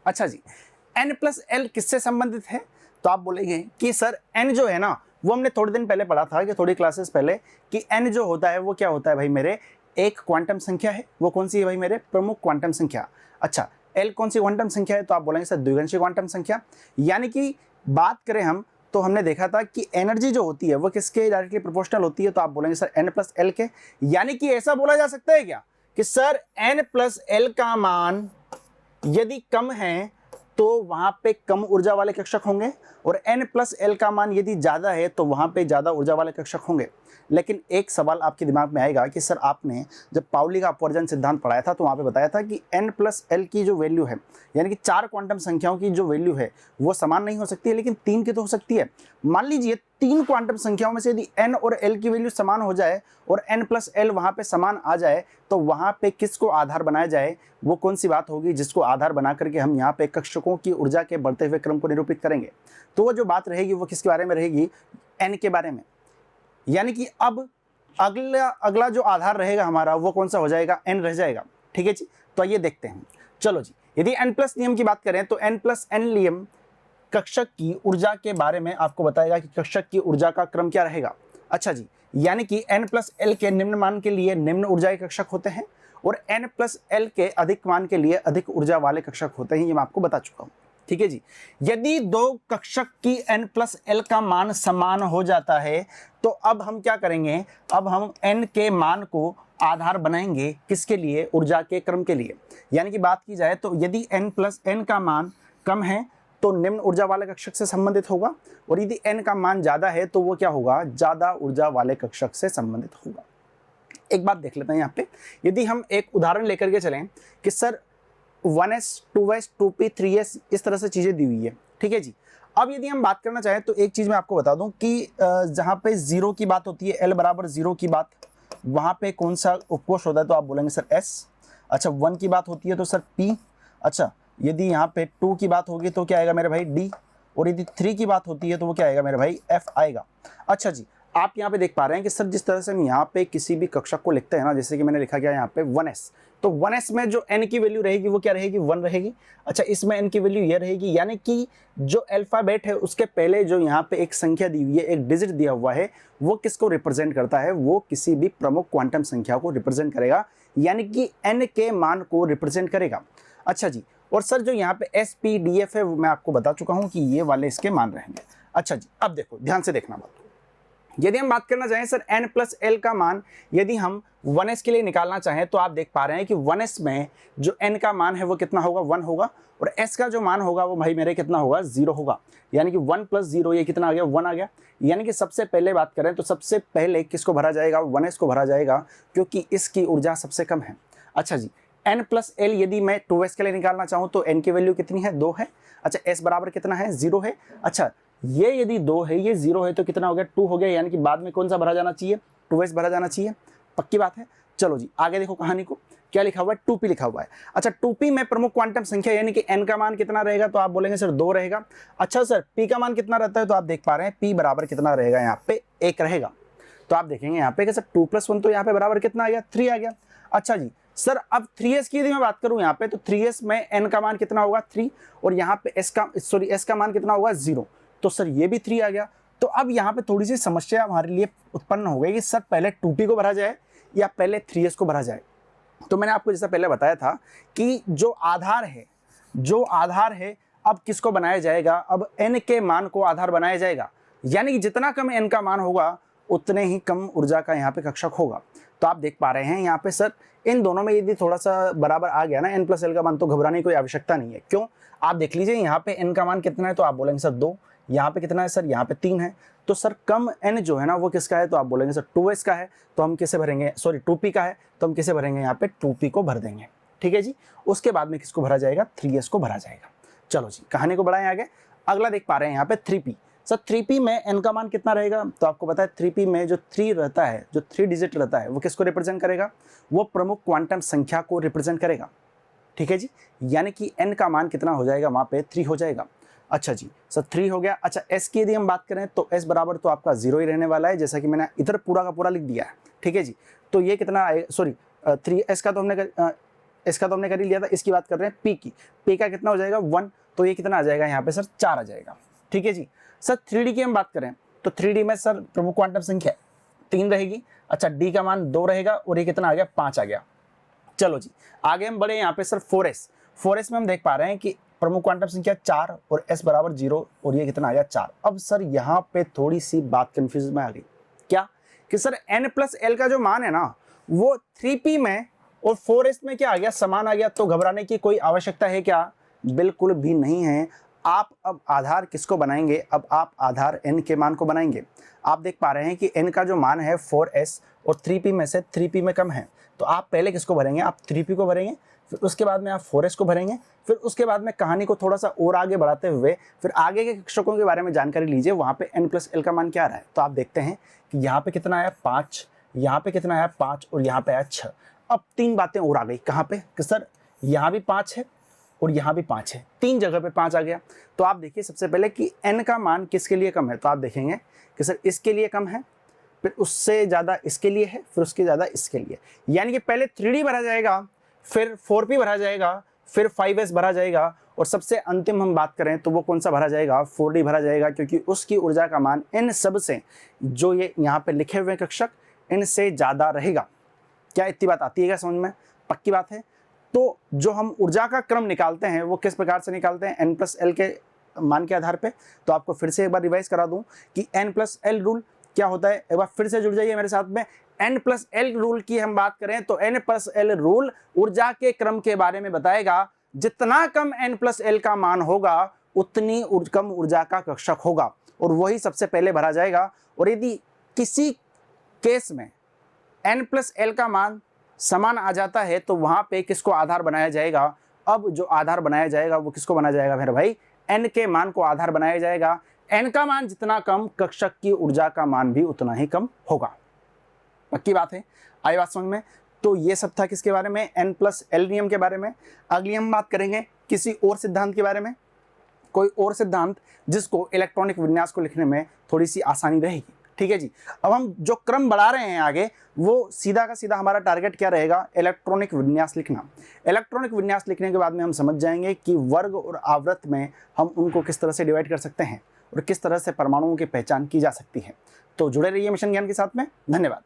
अच्छा जी, n plus L किससे संबंधित है? तो आप बोलेंगे कि सर n जो है ना वो हमने थोड़े दिन पहले पढ़ा था कि थोड़ी क्लासेस पहले कि n जो होता है वो क्या होता है भाई मेरे, एक क्वांटम संख्या है। वो कौन सी है भाई मेरे? प्रमुख क्वांटम संख्या। अच्छा, l कौन सी क्वांटम संख्या है? तो आप बोलेंगे सर द्विअंशी क्वांटम संख्या। यानी कि बात करें हम तो हमने देखा था कि एनर्जी जो होती है वो किसके डायरेक्टली प्रोपोर्शनल होती है? तो आप बोलेंगे सर n प्लस एल के। यानी कि ऐसा बोला जा सकता है क्या कि सर n प्लस एल का मान यदि कम है तो वहां पे कम ऊर्जा वाले कक्षक होंगे, और n प्लस एल का मान यदि ज्यादा है तो वहां पे ज्यादा ऊर्जा वाले कक्षक होंगे। लेकिन एक सवाल आपके दिमाग में आएगा कि सर आपने जब पाउली का अपवर्जन सिद्धांत पढ़ाया था तो वहां पे बताया था कि n प्लस एल की जो वैल्यू है, यानी कि 4 क्वांटम संख्याओं की जो वैल्यू है वो समान नहीं हो सकती है, लेकिन 3 की तो हो सकती है। मान लीजिए 3 क्वांटम संख्याओं में से यदि n और l की वैल्यू समान हो जाए और n प्लस एल वहां पे समान आ जाए तो वहां पे किसको आधार बनाया जाए? वो कौन सी बात होगी जिसको आधार बना करके हम यहाँ पे कक्षकों की ऊर्जा के बढ़ते हुए क्रम को निरूपित करेंगे? तो वो जो बात रहेगी वो किसके बारे में रहेगी? n के बारे में। यानी कि अब अगला जो आधार रहेगा हमारा वो कौन सा हो जाएगा? n रह जाएगा। ठीक है जी, तो आइए देखते हैं। चलो जी, यदि n प्लस नियम की बात करें तो n प्लस एन नियम कक्षक की ऊर्जा के बारे में आपको बताएगा कि कक्षक की ऊर्जा का क्रम क्या रहेगा। अच्छा जी, यानी कि n प्लस एल के निम्न मान के लिए निम्न ऊर्जा के कक्षक होते हैं और n प्लस एल के अधिक मान के लिए अधिक ऊर्जा वाले कक्षक होते हैं, ये मैं आपको बता चुका हूं। ठीक है जी, यदि दो कक्षक की n प्लस एल का मान समान हो जाता है तो अब हम क्या करेंगे? अब हम n के मान को आधार बनाएंगे किसके लिए? ऊर्जा के क्रम के लिए। यानी कि बात की जाए तो यदि n प्लस एन का मान कम है तो निम्न ऊर्जा वाले कक्षक से संबंधित होगा, और यदि n का मान ज्यादा है तो वो क्या होगा? ज्यादा ऊर्जा वाले कक्षक से संबंधित होगा। एक बात देख लेते हैं यहाँ पे, यदि हम एक उदाहरण लेकर के चलें कि sir 1s 2s 2p 3s इस तरह से चीजें दी हुई है। ठीक है जी, अब यदि हम बात करना चाहें तो एक चीज मैं आपको बता दूं कि जहां पे 0 की बात होती है, l बराबर 0 की बात, वहां पे कौन सा उपकोष होता है? तो आप बोलेंगे सर s। अच्छा, 1 की बात होती है तो सर p। अच्छा, यदि यहाँ पे 2 की बात होगी तो क्या आएगा मेरे भाई? d। और यदि 3 की बात होती है तो वो क्या आएगा मेरे भाई? f आएगा। अच्छा जी, आप यहाँ पे देख पा रहे हैं कि सर जिस तरह से हम यहाँ पे किसी भी कक्षक को लिखते हैं ना, जैसे कि मैंने लिखा गया यहाँ पे 1s, तो 1s में जो n की वैल्यू रहेगी वो क्या रहेगी? 1 रहेगी। अच्छा, इसमें n की वैल्यू ये रहेगी, यानी कि जो अल्फाबेट है उसके पहले जो यहाँ पे एक संख्या दी हुई है, एक डिजिट दिया हुआ है, वो किसको रिप्रेजेंट करता है? वो किसी भी प्रमुख क्वांटम संख्या को रिप्रेजेंट करेगा, यानी कि n के मान को रिप्रेजेंट करेगा। अच्छा जी, और सर जो यहाँ पे एस पी डी एफ है वो मैं आपको बता चुका हूँ कि ये वाले इसके मान रहेंगे। अच्छा जी, अब देखो ध्यान से देखना बात, यदि हम बात करना चाहें सर n प्लस एल का मान यदि हम 1s के लिए निकालना चाहें तो आप देख पा रहे हैं कि 1s में जो n का मान है वो कितना होगा? 1 होगा, और s का जो मान होगा वो भाई मेरे कितना होगा? 0 होगा। यानी कि 1 प्लस 0 ये कितना आ गया? 1 आ गया। यानी कि सबसे पहले बात करें तो सबसे पहले किसको भरा जाएगा? 1s को भरा जाएगा, क्योंकि इसकी ऊर्जा सबसे कम है। अच्छा जी, n प्लस एल यदि मैं 2s के लिए निकालना चाहूँ तो n की वैल्यू कितनी है? 2 है। अच्छा, s बराबर कितना है? 0 है। अच्छा, ये यदि 2 है, ये 0 है तो कितना हो गया? 2 हो गया, यानी कि बाद में कौन सा भरा जाना चाहिए? 2s भरा जाना चाहिए। पक्की बात है। चलो जी, आगे देखो कहानी को, क्या लिखा हुआ है? 2p लिखा हुआ है। अच्छा, 2p में प्रमुख क्वांटम संख्या यानी कि n का मान कितना रहेगा? तो आप बोलेंगे सर 2 रहेगा। अच्छा सर, p का मान कितना रहता है? तो आप देख पा रहे हैं p बराबर कितना रहेगा? यहाँ पे 1 रहेगा। तो आप देखेंगे यहाँ पे कि सर 2 + 1 तो यहाँ पे बराबर कितना आ गया? 3 आ गया। अच्छा जी, सर अब 3s की यदि मैं बात करूं यहाँ पे तो 3s में n का मान कितना होगा? 3, और यहाँ पे s का मान कितना होगा? 0। तो सर ये भी 3 आ गया। तो अब यहाँ पे थोड़ी सी समस्या हमारे लिए उत्पन्न हो गई कि सर पहले 2p को भरा जाए या पहले 3s को भरा जाए। तो मैंने आपको जैसा पहले बताया था कि जो आधार है अब किसको बनाया जाएगा? अब n के मान को आधार बनाया जाएगा, यानी कि जितना कम n का मान होगा उतने ही कम ऊर्जा का यहाँ पे कक्षक होगा। तो आप देख पा रहे हैं यहाँ पे सर इन दोनों में यदि थोड़ा सा बराबर आ गया ना n प्लस एल का मान, तो घबराने की कोई आवश्यकता नहीं है। क्यों? आप देख लीजिए यहाँ पे n का मान कितना है, तो आप बोलेंगे सर 2। यहाँ पे कितना है सर? यहाँ पे 3 है। तो सर कम n जो है ना वो किसका है? तो आप बोलेंगे सर 2s का है, तो हम किसे भरेंगे? सॉरी 2p का है, तो हम किसे भरेंगे? यहाँ पे 2p को भर देंगे। ठीक है जी, उसके बाद में किसको भरा जाएगा? 3s को भरा जाएगा। चलो जी, कहानी को बढ़ाएं आगे। अगला देख पा रहे हैं यहाँ पे 3p। सर 3p में n का मान कितना रहेगा? तो आपको पता है 3p में जो 3 रहता है, जो 3 डिजिट रहता है, वो किसको रिप्रेजेंट करेगा? वो प्रमुख क्वांटम संख्या को रिप्रेजेंट करेगा। ठीक है जी, यानी कि n का मान कितना हो जाएगा? वहां पे 3 हो जाएगा। अच्छा जी, सर 3 हो गया। अच्छा, s की यदि हम बात करें तो s बराबर तो आपका 0 ही रहने वाला है, जैसा कि मैंने इधर पूरा का पूरा लिख दिया है। ठीक है जी, तो ये कितना आएगा? सॉरी 3s का तो हमने इसका तो हमने कर ही लिया था, इसकी बात कर रहे हैं पी की। पी का कितना हो जाएगा 1, तो ये कितना आ जाएगा यहाँ पे सर 4 आ जाएगा। ठीक है जी। सर 3D की हम बात करें तो 3D में सर प्रमुख क्वांटम संख्या 3 रहेगी। अच्छा, डी का मान 2 रहेगा और ये कितना आ गया 5 आ गया। चलो जी आगे हम बढ़े यहाँ पे सर 4s। 4s में हम देख पा रहे हैं कि प्रमुख क्वांटम संख्या 4 और s बराबर 0 और ये कितना आ गया 4। अब सर यहाँ पे थोड़ी सी बात कंफ्यूज में आ गई, क्या कि सर n+l का जो मान है ना वो 3p में और 4s में क्या आ गया समान आ गया, तो घबराने की कोई आवश्यकता है क्या? बिल्कुल भी नहीं है। आप अब आधार किसको बनाएंगे? अब आप आधार n के मान को बनाएंगे। आप देख पा रहे हैं कि n का जो मान है 4s और 3p में से 3p में कम है, तो आप पहले किसको भरेंगे? आप 3p को भरेंगे, फिर उसके बाद में आप 4s को भरेंगे, फिर उसके बाद में कहानी को थोड़ा सा और आगे बढ़ाते हुए फिर आगे के कक्षकों के बारे में जानकारी लीजिए, वहाँ पे n+l का मान क्या आ रहा है। तो आप देखते हैं कि यहाँ पे कितना आया 5, यहाँ पे कितना आया 5 और यहाँ पे आया 6। अब 3 बातें और आ गई, कहाँ पे कि सर यहाँ भी 5 है और यहाँ भी 5 है, 3 जगह पे 5 आ गया। तो आप देखिए सबसे पहले कि n का मान किसके लिए कम है, तो आप देखेंगे कि सर इसके लिए कम है, फिर उससे ज़्यादा इसके लिए है, फिर उसके ज़्यादा इसके लिए। यानी कि पहले 3D भरा जाएगा, फिर 4p भरा जाएगा, फिर 5s भरा जाएगा और सबसे अंतिम हम बात करें तो वो कौन सा भरा जाएगा? 4D भरा जाएगा, क्योंकि उसकी ऊर्जा का मान इन सब से जो ये यहाँ पे लिखे हुए कक्षक इनसे ज़्यादा रहेगा। क्या इतनी बात आती है क्या समझ में? पक्की बात है। तो जो हम ऊर्जा का क्रम निकालते हैं वो किस प्रकार से निकालते हैं? n+l के मान के आधार पे। तो आपको फिर से एक बार रिवाइज करा दूं कि n+l रूल क्या होता है, एक बार फिर से जुड़ जाइए मेरे साथ में। n+l रूल की हम बात करें तो n+l रूल ऊर्जा के क्रम के बारे में बताएगा। जितना कम n+l का मान होगा उतनी कम ऊर्जा का कक्षक होगा और वही सबसे पहले भरा जाएगा। और यदि किसी केस में n+l का मान समान आ जाता है तो वहां पे किसको आधार बनाया जाएगा? अब जो आधार बनाया जाएगा वो किसको बनाया जाएगा मेरे भाई? n के मान को आधार बनाया जाएगा। n का मान जितना कम कक्षक की ऊर्जा का मान भी उतना ही कम होगा। पक्की बात है, आई बात समझ में? तो ये सब था किसके बारे में? n+l नियम के बारे में। अगली हम बात करेंगे किसी और सिद्धांत के बारे में, कोई और सिद्धांत जिसको इलेक्ट्रॉनिक विन्यास को लिखने में थोड़ी सी आसानी रहेगी। ठीक है जी। अब हम जो क्रम बढ़ा रहे हैं आगे वो सीधा का सीधा हमारा टारगेट क्या रहेगा? इलेक्ट्रॉनिक विन्यास लिखना। इलेक्ट्रॉनिक विन्यास लिखने के बाद में हम समझ जाएंगे कि वर्ग और आवृत्त में हम उनको किस तरह से डिवाइड कर सकते हैं और किस तरह से परमाणुओं की पहचान की जा सकती है। तो जुड़े रहिए मिशन ज्ञान के साथ में। धन्यवाद।